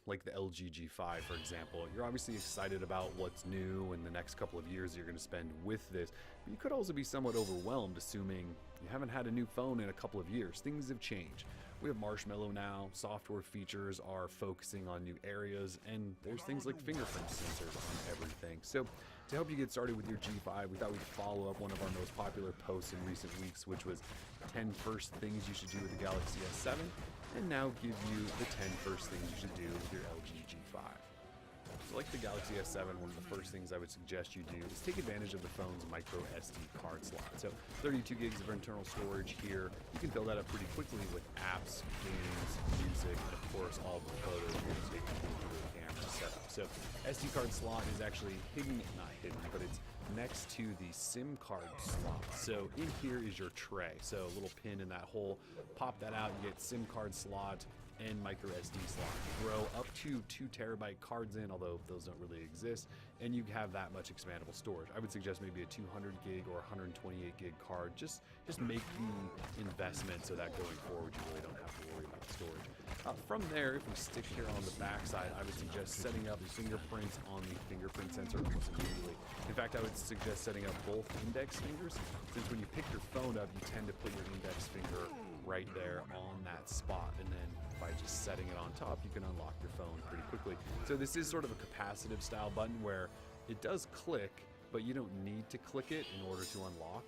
like the LG G5, for example, you're obviously excited about what's new and the next couple of years you're going to spend with this, but you could also be somewhat overwhelmed assuming you haven't had a new phone in a couple of years. Things have changed. We have Marshmallow now, software features are focusing on new areas, and there's things like fingerprint sensors on everything. So to help you get started with your G5, we thought we'd follow up one of our most popular posts in recent weeks, which was 10 first things you should do with the Galaxy S7, and now give you the 10 first things you should do with your LG G5. So like the Galaxy S7, one of the first things I would suggest you do is take advantage of the phone's micro SD card slot. So 32 gigs of internal storage here. You can fill that up pretty quickly with apps, games, music, and of course all the photos you're going to take through the camera setup. So SD card slot is actually hidden, not hidden, but it's next to the SIM card slot. So in here is your tray. So a little pin in that hole, pop that out, you get SIM card slot and micro SD slot. You throw up to 2 terabyte cards in, although those don't really exist, and you have that much expandable storage. I would suggest maybe a 200 gig or 128 gig card. Just make the investment so that going forward you really don't have to worry about storage. From there, if we stick here on the back side, I would suggest setting up fingerprints on the fingerprint sensor almost immediately. In fact, I would suggest setting up both index fingers, since when you pick your phone up, you tend to put your index finger right there on that spot, and then by just setting it on top, you can unlock your phone pretty quickly. So this is sort of a capacitive style button where it does click, but you don't need to click it in order to unlock.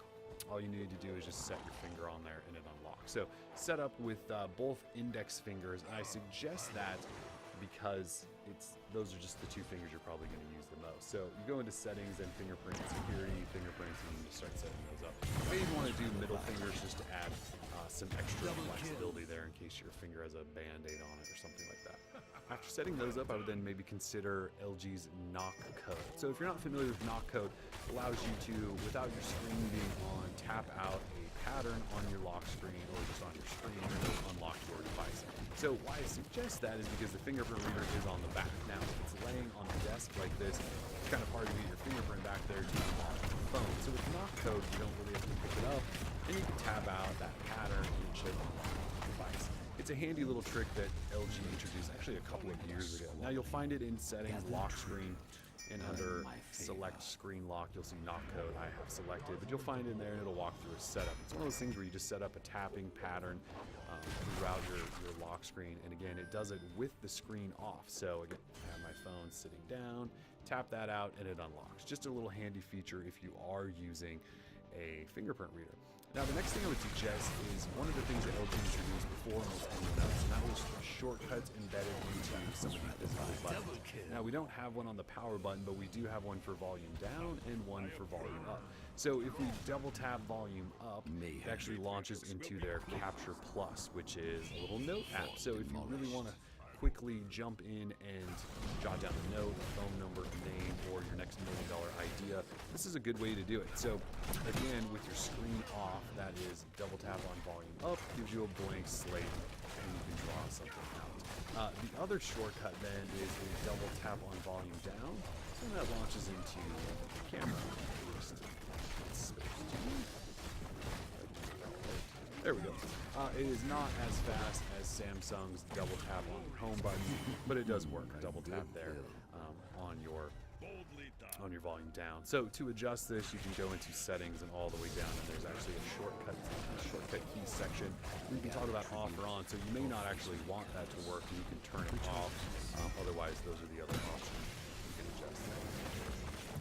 All you need to do is just set your finger on there and it unlocks. So set up with both index fingers, and I suggest that because those are just the 2 fingers you're probably going to use the most. So you go into settings and fingerprint security, fingerprints, and you just start setting those up. Maybe you want to do middle fingers just to add some extra flexibility there in case your finger has a band-aid on it or something like that. After setting those up, I would then maybe consider LG's knock code. So if you're not familiar with knock code, it allows you to, without your screen being on, tap out a pattern on your lock screen or just on your screen, and it'll unlock your device. So why I suggest that is because the fingerprint reader is on the back. Now, if it's laying on the desk like this, it's kind of hard to get your fingerprint back there to unlock the phone. So with knock code, you don't really have to pick it up, and you can tap out that pattern and it should unlock the device. It's a handy little trick that LG introduced actually a couple of years ago. Now you'll find it in settings, lock screen, and under select screen lock, you'll see knock code I have selected, but you'll find it in there and it'll walk through a setup. It's one of those things where you just set up a tapping pattern throughout your lock screen, and again, it does it with the screen off. So again, I have my phone sitting down, tap that out, and it unlocks. Just a little handy feature if you are using a fingerprint reader. Now, the next thing I would suggest is one of the things that LG introduced before most anyone else, and that was shortcuts embedded into some of these physical buttons. Now, we don't have one on the power button, but we do have one for volume down and one for volume up. So if we double tap volume up, it actually launches into their Capture Plus, which is a little note app. So if you really want to quickly jump in and jot down a note, phone number, name, or your next $1 million idea, this is a good way to do it. So again, with your screen off, that is double tap on volume up, gives you a blank slate, and you can draw something out. The other shortcut then is a double tap on volume down, and that launches into the camera. There we go. It is not as fast as Samsung's double tap on the home button, but it does work. Double tap there on your volume down. So to adjust this, you can go into settings and all the way down, and there's actually a shortcut key section where you can talk about off or on. So you may not actually want that to work, and you can turn it off. Otherwise, those are the other options you can adjust that.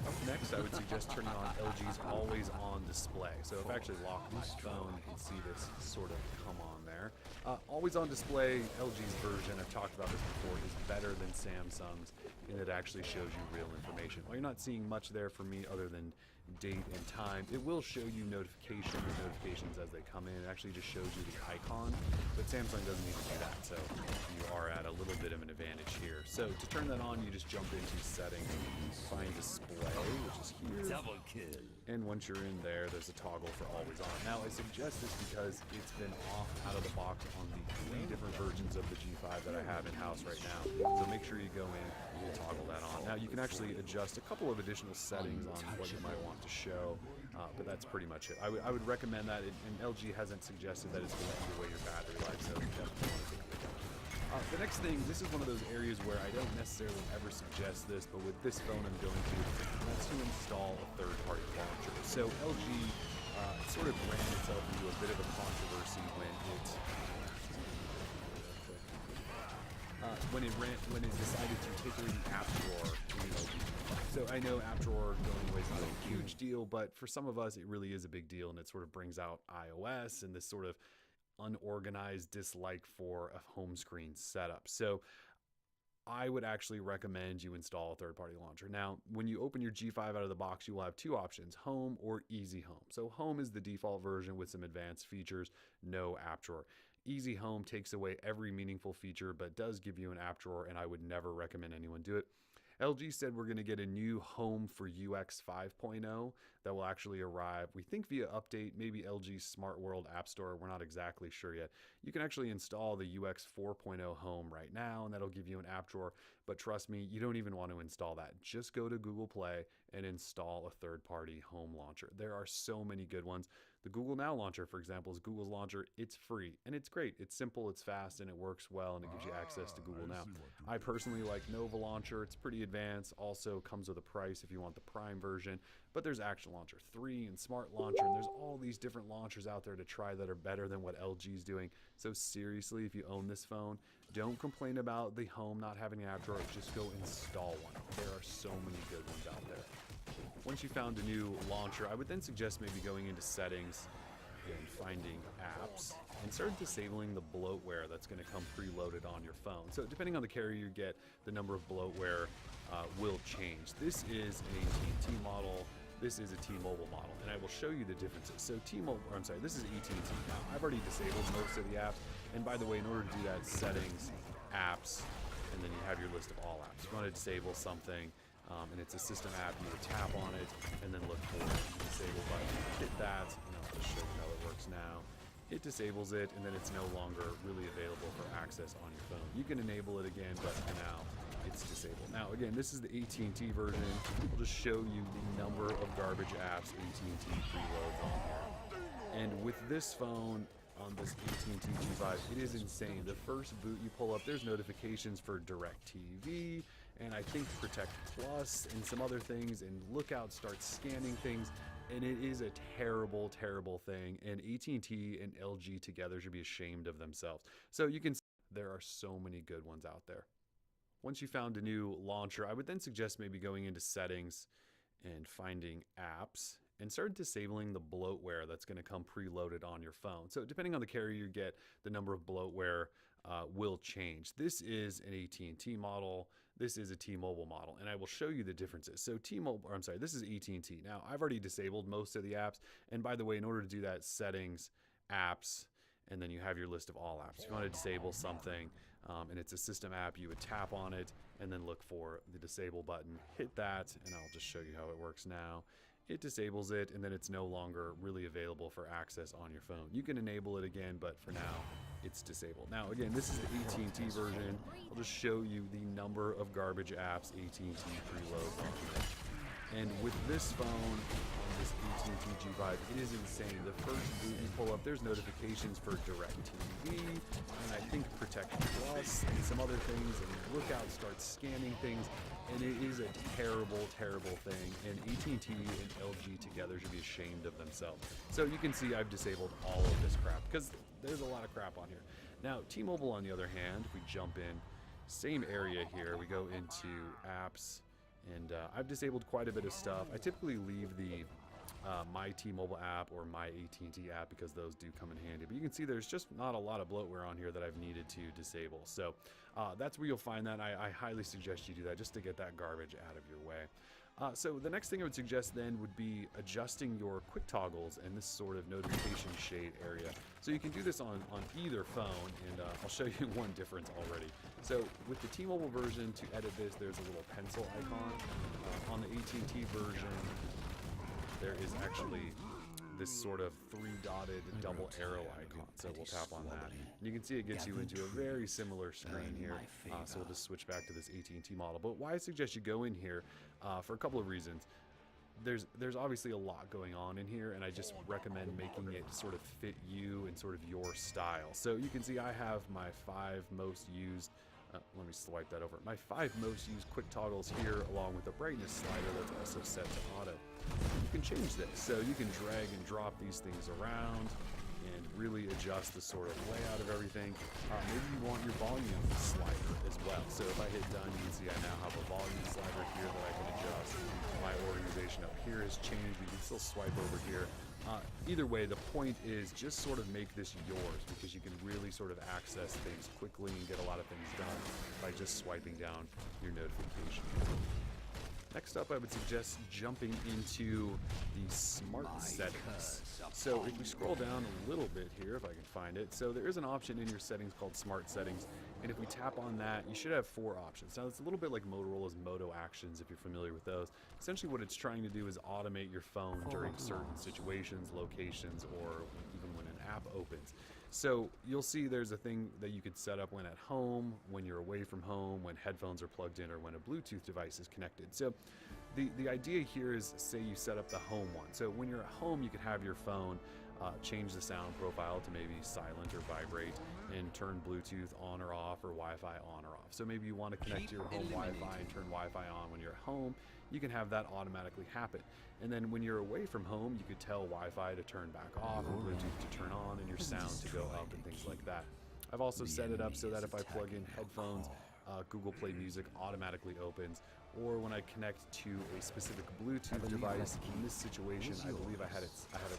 Up next, I would suggest turning on LG's always on display. So if I actually lock my phone, you can see this sort of come on there. Always on display, LG's version, I've talked about this before, is better than Samsung's, and it actually shows you real information. While you're not seeing much there for me other than date and time, it will show you notifications as they come in. It actually just shows you the icon, but Samsung doesn't need to do that, so you are at a little bit of an advantage here. So to turn that on, you just jump into settings, find display, which is here. Double kill. And once you're in there, there's a toggle for always on. Now, I suggest this because it's been off out of the box on the 3 different versions of the G5 that I have in-house right now. So make sure you go in and toggle that on. Now, you can actually adjust a couple of additional settings on what you might want to show, but that's pretty much it. I would recommend that, and LG hasn't suggested that it's going to eat away your battery life, so you definitely want to take a look at it. The next thing, this is one of those areas where I don't necessarily ever suggest this, but with this phone I'm going to, that's to install a third-party launcher. So LG sort of ran itself into a bit of a controversy when it decided to take away the app drawer in the LG. So I know app drawer going away is not a huge deal, but for some of us it really is a big deal, and it sort of brings out iOS and this sort of unorganized dislike for a home screen setup. So I would actually recommend you install a third-party launcher. Now, when you open your G5 out of the box, you will have two options, Home or Easy Home. So Home is the default version with some advanced features, no app drawer. Easy Home takes away every meaningful feature, but does give you an app drawer, and I would never recommend anyone do it. LG said we're going to get a new Home for UX 5.0 that will actually arrive, we think via update, maybe LG's Smart World App Store. We're not exactly sure yet. You can actually install the UX 4.0 Home right now, and that'll give you an app drawer. But trust me, you don't even want to install that. Just go to Google Play and install a third-party home launcher. There are so many good ones. The Google Now launcher, for example, is Google's launcher. It's free, and it's great. It's simple, it's fast, and it works well, and it gives you access to Google Now. I personally like Nova Launcher. It's pretty advanced. Also comes with a price if you want the Prime version. But there's Action Launcher 3 and Smart Launcher, and there's all these different launchers out there to try that are better than what LG's doing. So seriously, if you own this phone, don't complain about the Home not having an app drawer. Just go install one. There are so many good ones out there. Once you found a new launcher, I would then suggest maybe going into settings and finding apps and start disabling the bloatware that's going to come preloaded on your phone. So depending on the carrier you get, the number of bloatware will change. This is an AT&T model. This is a T-Mobile model, and I will show you the differences. So this is AT&T. Now, I've already disabled most of the apps, and by the way, in order to do that, settings, apps, and then you have your list of all apps. If you want to disable something, and it's a system app, you would tap on it and then look for the disable button. Hit that, and I'll just show you how it works now. It disables it, and then it's no longer really available for access on your phone. You can enable it again, but for now, it's disabled. Now, again, this is the AT&T version. I'll just show you the number of garbage apps AT&T preloads on here. And with this phone, on this AT&T G5, it is insane. The first boot you pull up, there's notifications for DirecTV, and I think Protect Plus, and some other things, and Lookout starts scanning things, and it is a terrible, terrible thing, and AT&T and LG together should be ashamed of themselves. So you can see there are so many good ones out there. Once you found a new launcher, I would then suggest maybe going into settings and finding apps and start disabling the bloatware that's going to come preloaded on your phone. So depending on the carrier you get, the number of bloatware will change. This is an AT&T model. This is a T-Mobile model, and I will show you the differences. So this is AT&T. Now, I've already disabled most of the apps, and by the way, in order to do that, settings, apps, and then you have your list of all apps. If you want to disable something, and it's a system app, you would tap on it and then look for the disable button. Hit that, and I'll just show you how it works now. It disables it, and then it's no longer really available for access on your phone. You can enable it again, but for now, it's disabled. Now, again, this is the AT&T version. I'll just show you the number of garbage apps AT&T preloads on here. And with this phone, on this AT&T G5, it is insane. The first boot you pull up, there's notifications for DirecTV, and I think Protect Plus, and some other things, and Lookout starts scanning things, and it is a terrible, terrible thing, and AT&T and LG together should be ashamed of themselves. So you can see I've disabled all of this crap, because there's a lot of crap on here. Now, T-Mobile, on the other hand, if we jump in, same area here, we go into apps, and I've disabled quite a bit of stuff. I typically leave the My T-Mobile app or My AT&T app because those do come in handy. But you can see there's just not a lot of bloatware on here that I've needed to disable. So that's where you'll find that. I highly suggest you do that just to get that garbage out of your way. So the next thing I would suggest then would be adjusting your quick toggles and this sort of notification shade area. So you can do this on either phone, and I'll show you one difference already. So with the T-Mobile version, to edit this, there's a little pencil icon. On the AT&T version, there is actually this sort of three-dotted double arrow icon. So we'll tap on that. And you can see it gets you into a very similar screen here. So we'll just switch back to this AT&T model. But why I suggest you go in here for a couple of reasons. there's obviously a lot going on in here, and I just recommend making it sort of fit you and sort of your style. So you can see I have my 5 most used, let me swipe that over, my 5 most used quick toggles here, along with a brightness slider that's also set to auto. You can change this, so you can drag and drop these things around and really adjust the sort of layout of everything. Maybe you want your volume slider as well. So if I hit done, you can see I now have a volume slider here that I can adjust. My organization up here has changed. You can still swipe over here. Either way, the point is just sort of make this yours, because you can really sort of access things quickly and get a lot of things done by just swiping down your notification. Next up, I would suggest jumping into the smart settings. So if we scroll down a little bit here, if I can find it, so there is an option in your settings called smart settings, and if we tap on that, you should have 4 options. Now it's a little bit like Motorola's Moto Actions, if you're familiar with those. Essentially what it's trying to do is automate your phone during certain situations, locations, or even when an app opens. So you'll see there's a thing that you could set up when at home, when you're away from home, when headphones are plugged in, or when a Bluetooth device is connected. So the idea here is, say you set up the home one. So when you're at home, you can have your phone change the sound profile to maybe silent or vibrate, and turn Bluetooth on or off, or Wi-Fi on or off. So maybe you want to connect to your home Wi-Fi and turn Wi-Fi on when you're at home. You can have that automatically happen. And then when you're away from home, you could tell Wi-Fi to turn back off, and Bluetooth to turn on, and your sound to go up, and things like that. I've also set it up so that if I plug in headphones, Google Play Music automatically opens, or when I connect to a specific Bluetooth device. In this situation, I believe I had it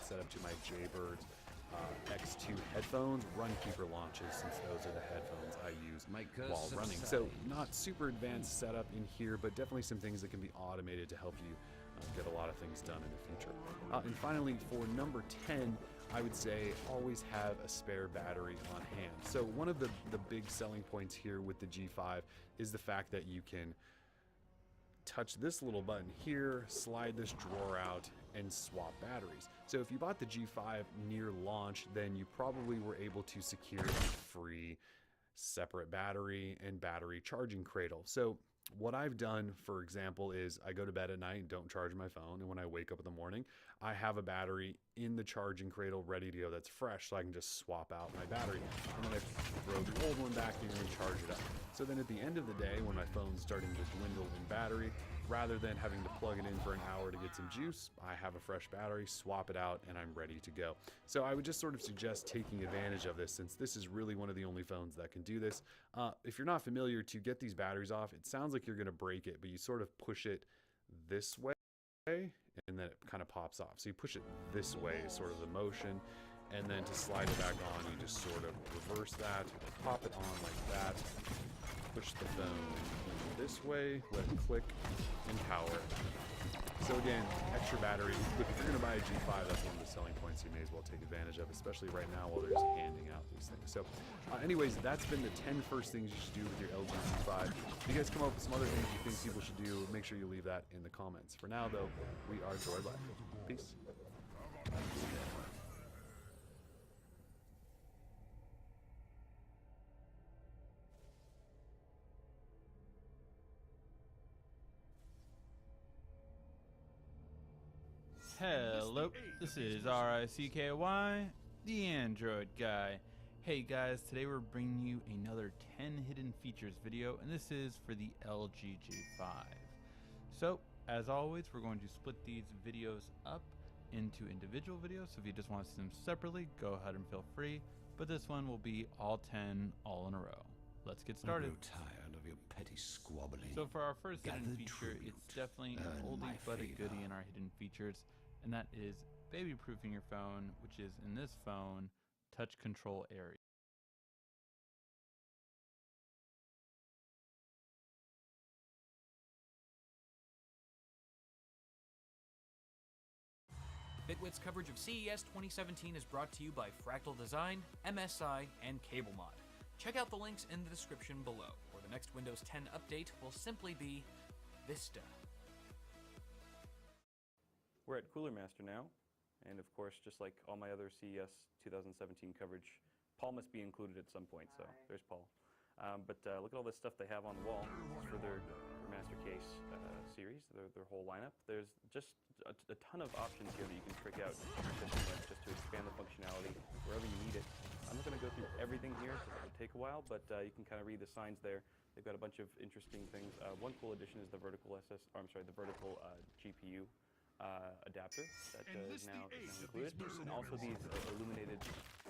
set up to my Jaybird X2 headphones. Runkeeper launches, since those are the headphones I use while running. So not super advanced setup in here, but definitely some things that can be automated to help you get a lot of things done in the future. And finally, for number 10, I would say always have a spare battery on hand. So one of the big selling points here with the G5 is the fact that you can touch this little button here, slide this drawer out, and swap batteries. So if you bought the G5 near launch, then you probably were able to secure a free separate battery and battery charging cradle. So what I've done, for example, is I go to bed at night and don't charge my phone, and when I wake up in the morning, I have a battery in the charging cradle ready to go that's fresh, so I can just swap out my battery, and then I throw the old one back in and charge it up. So then at the end of the day, when my phone's starting to dwindle in battery, rather than having to plug it in for an hour to get some juice, I have a fresh battery, swap it out, and I'm ready to go. So I would just sort of suggest taking advantage of this, since this is really one of the only phones that can do this. If you're not familiar, to get these batteries off, it sounds like you're going to break it, but you sort of push it this way, and then it kind of pops off. So you push it this way is sort of the motion, and then to slide it back on, you just sort of reverse that, pop it on like that, push the phone this way, let it click, and power it. So again, extra battery. Look, if you're going to buy a G5, that's one of the selling points you may as well take advantage of, especially right now while they're just handing out these things. So anyways, that's been the 10 first things you should do with your LG G5. If you guys come up with some other things you think people should do, make sure you leave that in the comments. For now, though, we are Droid Life. Peace. Hello, this is RICKY, the Android guy. Hey guys, today we're bringing you another 10 hidden features video, and this is for the LG G5. So, as always, we're going to split these videos up into individual videos, so if you just want to see them separately, go ahead and feel free, but this one will be all 10 all in a row. Let's get started. I'm tired of your petty squabbling. So for our first hidden Gather feature, tribute. it's definitely an Earn oldie my but a favor. goodie in our hidden features, and that is baby-proofing your phone, which is, in this phone, touch control area. Bitwit's coverage of CES 2017 is brought to you by Fractal Design, MSI, and CableMod. Check out the links in the description below, where the next Windows 10 update will simply be Vista. We're at Cooler Master now, and of course, just like all my other CES 2017 coverage, Paul must be included at some point, so there's Paul. But look at all this stuff they have on the wall. This is for their Master Mastercase series, their whole lineup. There's just a ton of options here that you can trick out just to expand the functionality wherever you need it. I'm not going to go through everything here because it would take a while, but you can kind of read the signs there. They've got a bunch of interesting things. One cool addition is the vertical the vertical GPU adapter that is now included, and also these illuminated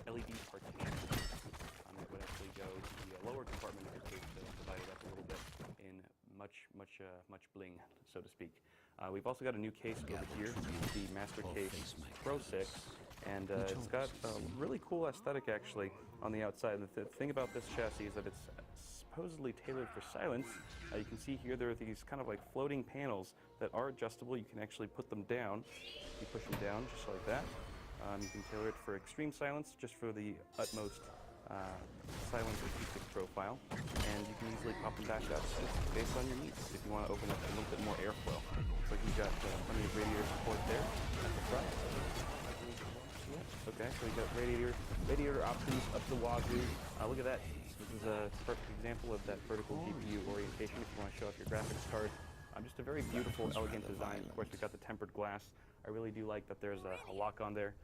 LED partitions that would actually go to the lower compartment of the case to divide it up a little bit in much bling, so to speak. We've also got a new case over here, the Mastercase Pro 6, and it's got a really cool aesthetic actually on the outside. And the thing about this chassis is that it's supposedly tailored for silence. You can see here there are these kind of like floating panels that are adjustable. You can actually put them down. You push them down just like that. You can tailor it for extreme silence, just for the utmost silence acoustic profile, and you can easily pop them back up based on your needs if you want to open up a little bit more airflow. So you've got plenty of radiator support there at the front. Okay, so you've got radiator options up the wazoo. Look at that. This is a perfect example of that vertical GPU orientation if you want to show off your graphics card. Just a very beautiful, elegant design. Of course, we've got the tempered glass. I really do like that there's a lock on there.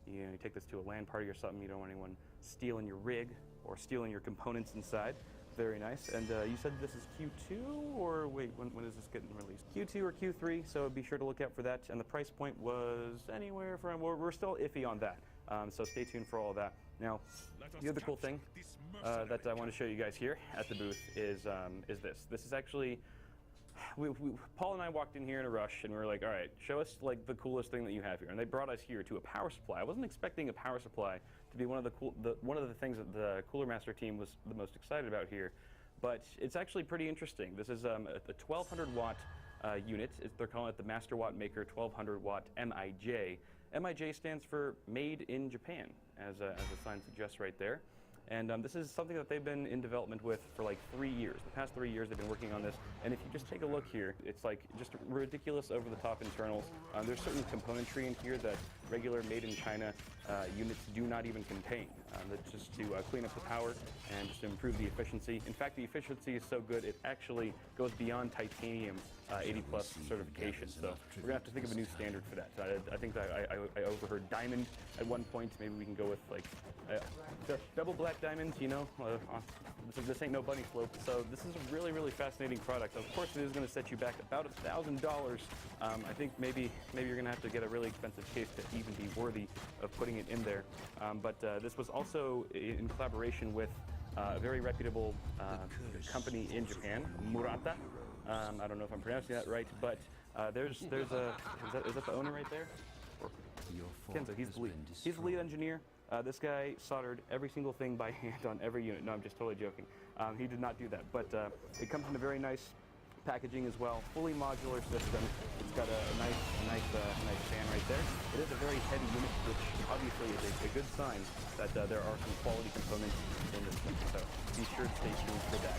You take this to a LAN party or something, you don't want anyone stealing your rig or stealing your components inside. Very nice. And you said this is Q2, or wait, when is this getting released? Q2 or Q3, so be sure to look out for that. And the price point was anywhere from, we're still iffy on that. So stay tuned for all of that. Now, the other cool thing that I want to show you guys here at the booth is this. This is actually, Paul and I walked in here in a rush, and we were like, all right, show us like the coolest thing that you have here. And they brought us here to a power supply. I wasn't expecting a power supply to be one of the things that the Cooler Master team was the most excited about here, but it's actually pretty interesting. This is a 1200 watt unit. They're calling it the Master Watt Maker 1200 watt MIJ. MIJ stands for Made in Japan, as the sign suggests right there. And this is something that they've been in development with for like 3 years. The past 3 years they've been working on this. And if you just take a look here, it's like just ridiculous over-the-top internals. There's certain componentry in here that regular made-in-China units do not even contain. That's just to clean up the power and just to improve the efficiency. In fact, the efficiency is so good, it actually goes beyond titanium 80-plus certification. So we're going to have to think of a new standard for that. I think that I overheard diamond at one point. Maybe we can go with like double black diamonds, you know. This ain't no bunny slope. So this is a really, really fascinating product. Of course, it is going to set you back about $1,000. I think maybe you're going to have to get a really expensive case to even be worthy of putting it in there. But this was also in collaboration with a very reputable company in Japan, Murata. I don't know if I'm pronouncing that right, but is that the owner right there? Kenzo, he's the lead engineer. This guy soldered every single thing by hand on every unit. No, I'm just totally joking. He did not do that, but it comes in a very nice packaging as well, fully modular system. It's got a nice fan right there. It is a very heavy unit, which obviously is a good sign that there are some quality components in this thing. So be sure to stay tuned for that.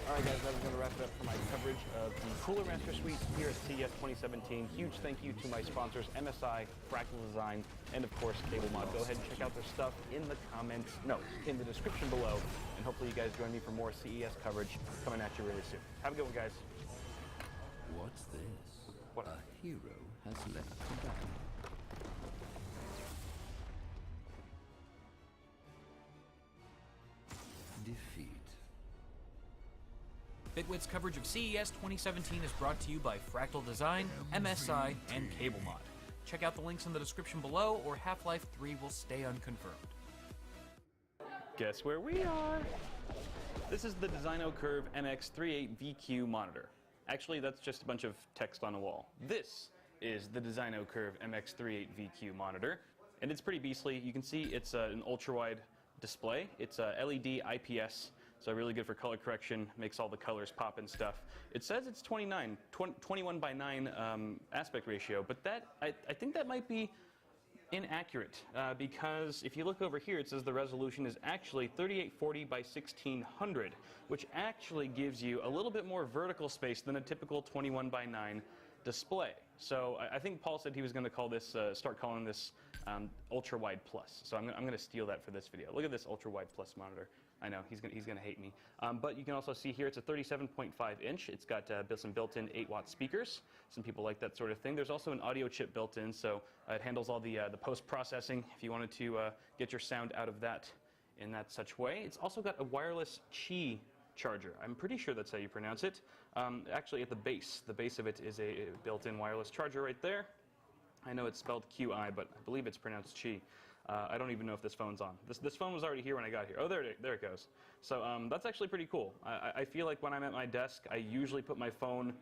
All right, guys, that was going to wrap it up for my coverage of the Cooler Master Suite here at CES 2017. Huge thank you to my sponsors, MSI, Fractal Design, and of course, CableMod. Go ahead and check out their stuff in the description below. And hopefully you guys join me for more CES coverage coming at you really soon. Have a good one, guys. What's this? What? A hero has left the battle. Defeat. Bitwit's coverage of CES 2017 is brought to you by Fractal Design, MSI, and CableMod. Check out the links in the description below, or Half-Life 3 will stay unconfirmed. Guess where we are? This is the Designo Curve MX38VQ monitor. Actually, that's just a bunch of text on a wall. This is the Designo Curve MX38VQ monitor, and it's pretty beastly. You can see it's an ultra-wide display. It's LED IPS, so really good for color correction, makes all the colors pop and stuff. It says it's 21 by 9 aspect ratio, but I think that might be inaccurate because if you look over here, it says the resolution is actually 3840 by 1600, which actually gives you a little bit more vertical space than a typical 21 by 9 display. So I think Paul said he was going to call this, start calling this ultra wide plus. So I'm going to steal that for this video. Look at this ultra wide plus monitor. I know, he's gonna hate me. But you can also see here it's a 37.5 inch. It's got some built-in 8-watt speakers. Some people like that sort of thing. There's also an audio chip built in, so it handles all the post-processing if you wanted to get your sound out of that in that such way. It's also got a wireless Qi charger. I'm pretty sure that's how you pronounce it. Actually, at the base of it is a built-in wireless charger right there. I know it's spelled QI, but I believe it's pronounced Qi. I don't even know if this phone's on. This phone was already here when I got here. Oh, there it goes. So that's actually pretty cool. I feel like when I'm at my desk, I usually put my phone